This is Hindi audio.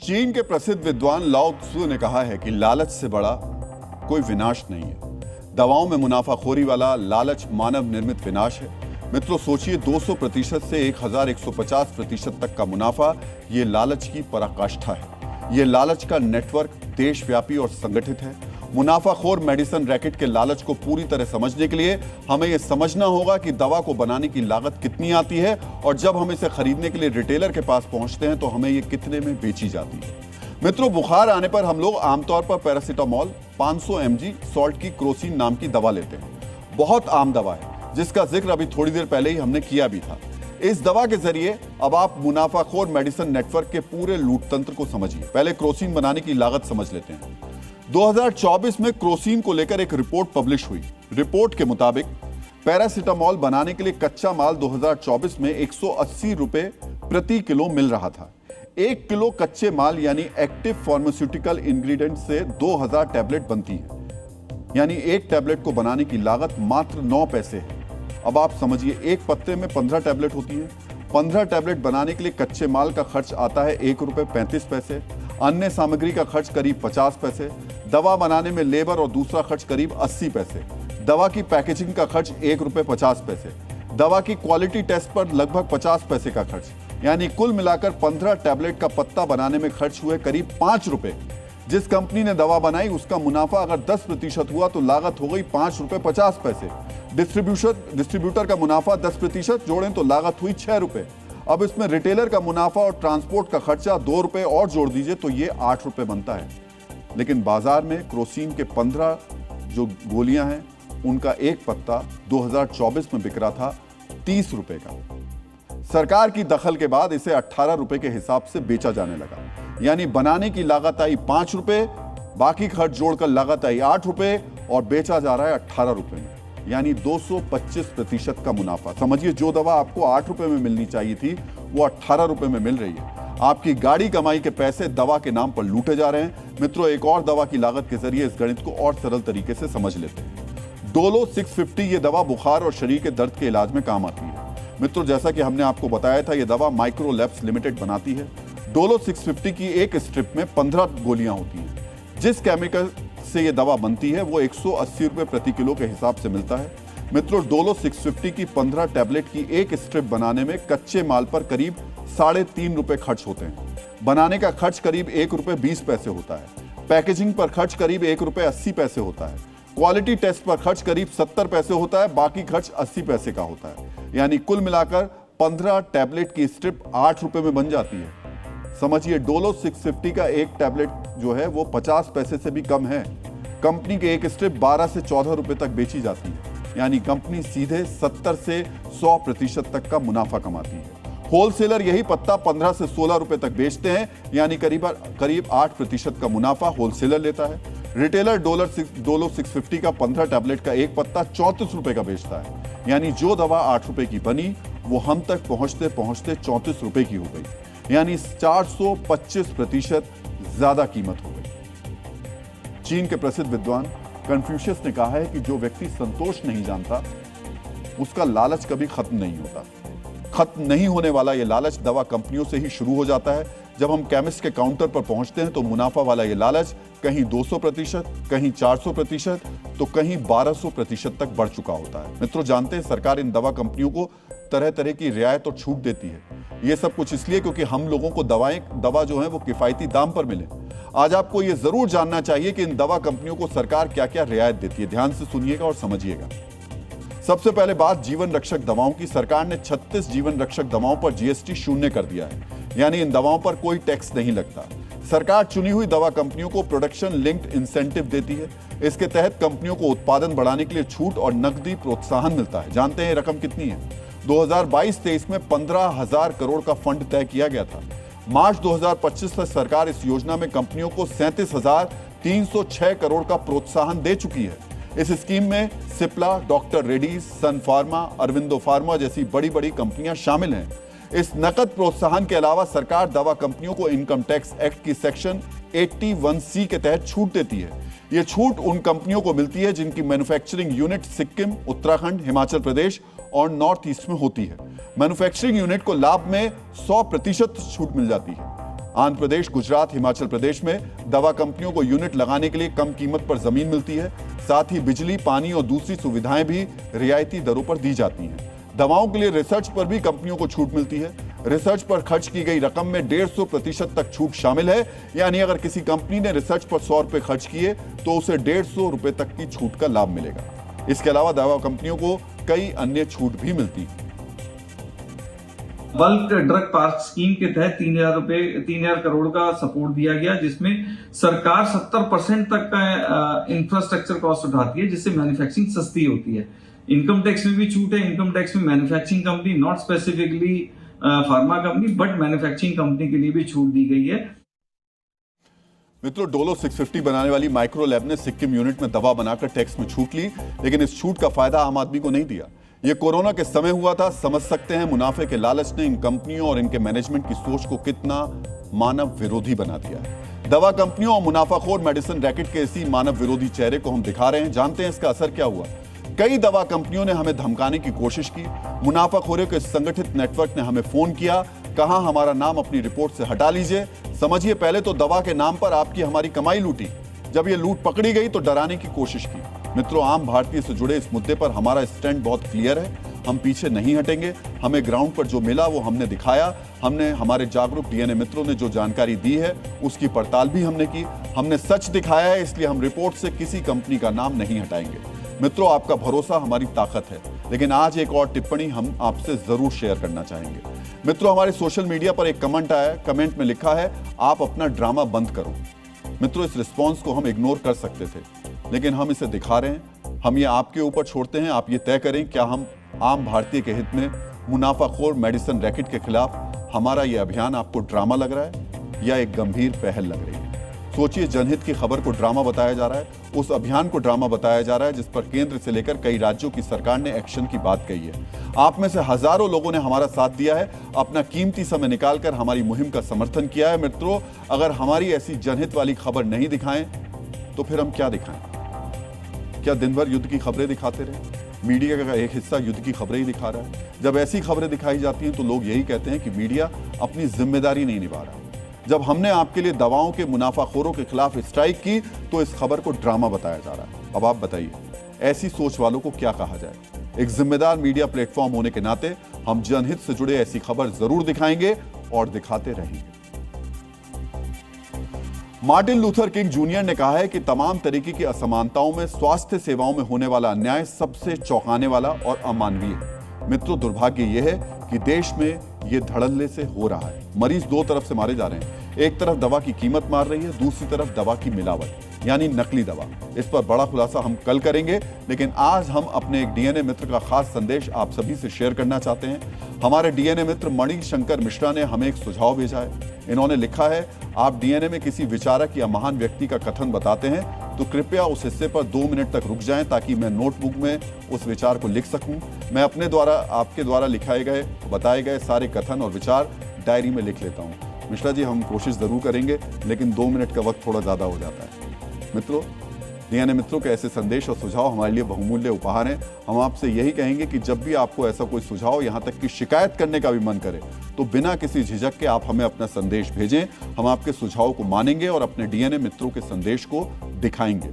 चीन के प्रसिद्ध विद्वान लाओ त्सु ने कहा है कि लालच से बड़ा कोई विनाश नहीं है। दवाओं में मुनाफाखोरी वाला लालच मानव निर्मित विनाश है। मित्रों, सोचिए 200% से 1150% तक का मुनाफा, ये लालच की पराकाष्ठा है। ये लालच का नेटवर्क देशव्यापी और संगठित है। मुनाफाखोर मेडिसिन रैकेट के लालच को पूरी तरह समझने के लिए हमें यह समझना होगा कि दवा को बनाने की लागत कितनी आती है और जब हम इसे खरीदने के लिए रिटेलर के पास पहुंचते हैं तो हमें ये कितने में बेची जाती है। मित्रों, बुखार आने पर हम लोग आमतौर पर पैरासीटामोल 500 mg सॉल्ट की क्रोसिन नाम की दवा लेते हैं। बहुत आम दवा है जिसका जिक्र अभी थोड़ी देर पहले ही हमने किया भी था। इस दवा के जरिए अब आप मुनाफाखोर मेडिसिन नेटवर्क के पूरे लूट तंत्र को समझिए। पहले क्रोसिन बनाने की लागत समझ लेते हैं। 2024 में क्रोसिन को लेकर एक रिपोर्ट पब्लिश हुई। रिपोर्ट के मुताबिक पैरासीटामोल बनाने के लिए कच्चा माल 2024 में 180 रुपए प्रति किलो मिल रहा था। 1 किलो कच्चे माल यानी एक्टिव फार्मास्यूटिकल इंग्रेडिएंट से 2000 टैबलेट बनती है, यानी एक टैबलेट को बनाने की लागत मात्र 9 पैसे है। अब आप समझिए, एक पत्ते में 15 टैबलेट होती है। 15 टैबलेट बनाने के लिए कच्चे माल का खर्च आता है ₹1.35। अन्य सामग्री का खर्च करीब 50 पैसे। दवा बनाने में लेबर और दूसरा खर्च करीब 80 पैसे। दवा की पैकेजिंग का खर्च ₹1.50। दवा की क्वालिटी टेस्ट पर लगभग 50 पैसे का खर्च, यानी कुल मिलाकर 15 टैबलेट का पत्ता बनाने में खर्च हुए करीब ₹5। जिस कंपनी ने दवा बनाई उसका मुनाफा अगर 10% हुआ तो लागत हो गई ₹5.50। डिस्ट्रीब्यूटर का मुनाफा 10% जोड़ें तो लागत हुई ₹6। अब इसमें रिटेलर का मुनाफा और ट्रांसपोर्ट का खर्चा ₹2 और जोड़ दीजिए तो ये ₹8 बनता है। लेकिन बाजार में क्रोसिन के 15 जो गोलियां हैं उनका एक पत्ता 2024 में बिक रहा था ₹30 का। सरकार की दखल के बाद इसे ₹18 के हिसाब से बेचा जाने लगा, यानी बनाने की लागत आई ₹5, बाकी खर्च जोड़कर लागत आई ₹8 और बेचा जा रहा है ₹18 में, यानी 225% का मुनाफा। समझिए, जो दवा आपको ₹8 में मिलनी चाहिए थी वो ₹18 में मिल रही है। आपकी गाड़ी कमाई के पैसे दवा के नाम पर लूटे जा रहे हैं। मित्रों, एक और दवा की लागत के जरिए इस गणित को और सरल तरीके से समझ लेते हैं। डोलो 650 ये दवा बुखार और शरीर के दर्द के इलाज में काम आती है। मित्रों, जैसा कि हमने आपको बताया था, यह दवा माइक्रो लैब्स लिमिटेड बनाती है। डोलो 650 की एक स्ट्रिप में 15 गोलियां होती हैं। जिस केमिकल से यह दवा बनती है वो ₹180 प्रति किलो के हिसाब से मिलता है। मित्रों, डोलो 650 की 15 टैबलेट की एक स्ट्रिप बनाने में कच्चे माल पर करीब ₹3.5 खर्च होते हैं। बनाने का खर्च करीब ₹1.20 होता है। पैकेजिंग पर खर्च करीब ₹1.80 होता है। क्वालिटी टेस्ट पर खर्च करीब 70 पैसे होता है। बाकी खर्च 80 पैसे का होता है, यानी कुल मिलाकर 15 टैबलेट की स्ट्रिप ₹8 में बन जाती है। समझिए, डोलो 650 का एक टैबलेट जो है वो 50 पैसे से भी कम है। कंपनी के एक स्ट्रिप 12 से 14 रुपए तक बेची जाती है, यानी कंपनी सीधे 70 से 100% तक का मुनाफा कमाती है। होलसेलर यही पत्ता 15 से 16 रुपए तक बेचते हैं, यानी करीब 8% का मुनाफा होलसेलर लेता है। रिटेलर डोलो 650 का 15 टैबलेट का एक पत्ता ₹34 का बेचता है, यानी जो दवा ₹8 की बनी वो हम तक पहुंचते पहुंचते ₹34 की हो गई, यानी 425% ज्यादा कीमत हो गई। चीन के प्रसिद्ध विद्वान कन्फ्यूशियस ने कहा है कि जो व्यक्ति संतोष नहीं जानता उसका लालच कभी खत्म नहीं होता। खत्म नहीं होने वाला ये लालच दवा कंपनियों से ही शुरू हो जाता है। जब हम केमिस्ट के काउंटर पर पहुंचते हैं तो मुनाफा वाला ये लालच कहीं 200%, कहीं 400%, तो कहीं 1200% तक बढ़ चुका होता है। मित्रों, जानते हैं सरकार इन दवा कंपनियों को तरह तरह की रियायत और छूट देती है। ये सब कुछ इसलिए क्योंकि हम लोगों को दवा जो है वो किफायती दाम पर मिले। आज आपको ये जरूर जानना चाहिए कि इन दवा कंपनियों को सरकार क्या क्या रियायत देती है। ध्यान से सुनिएगा और समझिएगा। सबसे पहले बात जीवन रक्षक दवाओं की। सरकार ने 36 जीवन रक्षक दवाओं पर GST 0 कर दिया है, यानी इन दवाओं पर कोई टैक्स नहीं लगता। सरकार चुनी हुई दवा कंपनियों को प्रोडक्शन लिंक्ड इंसेंटिव देती है। इसके तहत कंपनियों को उत्पादन बढ़ाने के लिए छूट और नकदी प्रोत्साहन मिलता है। जानते हैं रकम कितनी है? 2022-23 में 15,000 करोड़ का फंड तय किया गया था। मार्च 2025 तक सरकार इस योजना में कंपनियों को 37,306 करोड़ का प्रोत्साहन दे चुकी है। इस स्कीम में सिप्ला, डॉक्टर रेड्डीज, सन फार्मा, अरविंदो फार्मा जैसी बड़ी बड़ी कंपनियां शामिल हैं। इस नकद प्रोत्साहन के अलावा सरकार दवा कंपनियों को इनकम टैक्स एक्ट की सेक्शन 81C के तहत छूट देती है। यह छूट उन कंपनियों को मिलती है जिनकी मैन्युफैक्चरिंग यूनिट सिक्किम, उत्तराखंड, हिमाचल प्रदेश और नॉर्थ ईस्ट में होती है। मैन्युफैक्चरिंग यूनिट को लाभ में 100% छूट मिल जाती है। आंध्र प्रदेश, गुजरात, हिमाचल प्रदेश में दवा कंपनियों को यूनिट लगाने के लिए कम कीमत पर जमीन मिलती है। साथ ही बिजली, पानी और दूसरी सुविधाएं भी रियायती दरों पर दी जाती हैं। दवाओं के लिए रिसर्च पर भी कंपनियों को छूट मिलती है। रिसर्च पर खर्च की गई रकम में 150% तक छूट शामिल है, यानी अगर किसी कंपनी ने रिसर्च पर 100 रुपए खर्च किए तो उसे 150 रुपए तक की छूट का लाभ मिलेगा। इसके अलावा दवा कंपनियों को कई अन्य छूट भी मिलती है। बल्क ड्रग पार्क स्कीम के तहत 3,000 करोड़ का सपोर्ट दिया गया, जिसमें सरकार 70% तक का इंफ्रास्ट्रक्चर कॉस्ट उठाती है, जिससे मैन्युफैक्चरिंग सस्ती होती है। इनकम टैक्स में भी छूट है। इनकम टैक्स में manufacturing company, not specifically pharma company, but manufacturing company के लिए भी छूट दी गई है। मित्रों, डोलो 650 बनाने वाली माइक्रो लैब ने सिक्किम यूनिट में दवा बनाकर टैक्स में छूट ली, लेकिन इस छूट का फायदा आम आदमी को नहीं दिया। यह कोरोना के समय हुआ था। समझ सकते हैं मुनाफे के लालच ने इन कंपनियों और इनके मैनेजमेंट की सोच को कितना मानव विरोधी बना दिया है। दवा कंपनियों और मुनाफाखोर मेडिसिन रैकेट के इसी मानव विरोधी चेहरे को हम दिखा रहे हैं। जानते हैं इसका असर क्या हुआ। कई दवा कंपनियों ने हमें धमकाने की कोशिश की। मुनाफाखोरों के संगठित नेटवर्क ने हमें फोन किया, कहा हमारा नाम अपनी रिपोर्ट से हटा लीजिए। समझिए, पहले तो दवा के नाम पर आपकी हमारी कमाई लूटी। जब ये लूट पकड़ी गई तो डराने की कोशिश की। मित्रों, आम भारतीय से जुड़े इस मुद्दे पर हमारा स्टैंड बहुत क्लियर है। हम पीछे नहीं हटेंगे। हमें ग्राउंड पर जो मिला वो हमने दिखाया। हमने, हमारे जागरूक डीएनए मित्रों ने जो जानकारी दी है उसकी पड़ताल भी हमने की। हमने सच दिखाया है, इसलिए हम रिपोर्ट से किसी कंपनी का नाम नहीं हटाएंगे। मित्रों, आपका भरोसा हमारी ताकत है। लेकिन आज एक और टिप्पणी हम आपसे जरूर शेयर करना चाहेंगे। मित्रों, हमारे सोशल मीडिया पर एक कमेंट आया। कमेंट में लिखा है, आप अपना ड्रामा बंद करो। मित्रों, इस रिस्पॉन्स को हम इग्नोर कर सकते थे, लेकिन हम इसे दिखा रहे हैं। हम ये आपके ऊपर छोड़ते हैं। आप ये तय करें, क्या हम आम भारतीय के हित में मुनाफाखोर मेडिसिन रैकेट के खिलाफ हमारा ये अभियान आपको ड्रामा लग रहा है या एक गंभीर पहल लग रही है। सोचिए, जनहित की खबर को ड्रामा बताया जा रहा है, उस अभियान को ड्रामा बताया जा रहा है जिस पर केंद्र से लेकर कई राज्यों की सरकार ने एक्शन की बात कही है। आप में से हजारों लोगों ने हमारा साथ दिया है, अपना कीमती समय निकालकर हमारी मुहिम का समर्थन किया है। मित्रों, अगर हमारी ऐसी जनहित वाली खबर नहीं दिखाएं तो फिर हम क्या दिखाएं? क्या दिन भर युद्ध की खबरें दिखाते रहे? मीडिया का एक हिस्सा युद्ध की खबरें ही दिखा रहा है। जब ऐसी खबरें दिखाई जाती हैं तो लोग यही कहते हैं कि मीडिया अपनी जिम्मेदारी नहीं निभा रहा। जब हमने आपके लिए दवाओं के मुनाफाखोरों के खिलाफ स्ट्राइक की तो इस खबर को ड्रामा बताया जा रहा है। अब आप बताइए, ऐसी सोच वालों को क्या कहा जाए? एक जिम्मेदार मीडिया प्लेटफॉर्म होने के नाते हम जनहित से जुड़े ऐसी खबर जरूर दिखाएंगे और दिखाते रहेंगे। मार्टिन लूथर किंग जूनियर ने कहा है कि तमाम तरीके की असमानताओं में स्वास्थ्य सेवाओं में होने वाला अन्याय सबसे चौंकाने वाला और अमानवीय है। मित्रों, दुर्भाग्य यह है कि देश में यह धड़ल्ले से हो रहा है। मरीज दो तरफ से मारे जा रहे हैं। एक तरफ दवा की कीमत मार रही है, दूसरी तरफ दवा की मिलावट यानी नकली दवा। इस पर बड़ा खुलासा हम कल करेंगे, लेकिन आज हम अपने एक डीएनए मित्र का खास संदेश आप सभी से शेयर करना चाहते हैं। हमारे डीएनए मित्र मणिशंकर मिश्रा ने हमें एक सुझाव भेजा है। इन्होंने लिखा है, आप डीएनए में किसी विचारक या महान व्यक्ति का कथन बताते हैं तो कृपया उस हिस्से पर 2 मिनट तक रुक जाएं ताकि मैं नोटबुक में उस विचार को लिख सकूं। मैं अपने द्वारा, आपके द्वारा लिखाए गए, बताए गए सारे कथन और विचार डायरी में लिख लेता हूं। मिश्रा जी, हम कोशिश जरूर करेंगे, लेकिन 2 मिनट का वक्त थोड़ा ज्यादा हो जाता है। मित्रों, डीएनए मित्रों के ऐसे संदेश और सुझाव हमारे लिए बहुमूल्य उपहार हैं। हम आपसे यही कहेंगे कि जब भी आपको ऐसा कोई सुझाव, यहाँ तक कि शिकायत करने का भी मन करे, तो बिना किसी झिझक के आप हमें अपना संदेश भेजें। हम आपके सुझाव को मानेंगे और अपने डीएनए मित्रों के संदेश को दिखाएंगे।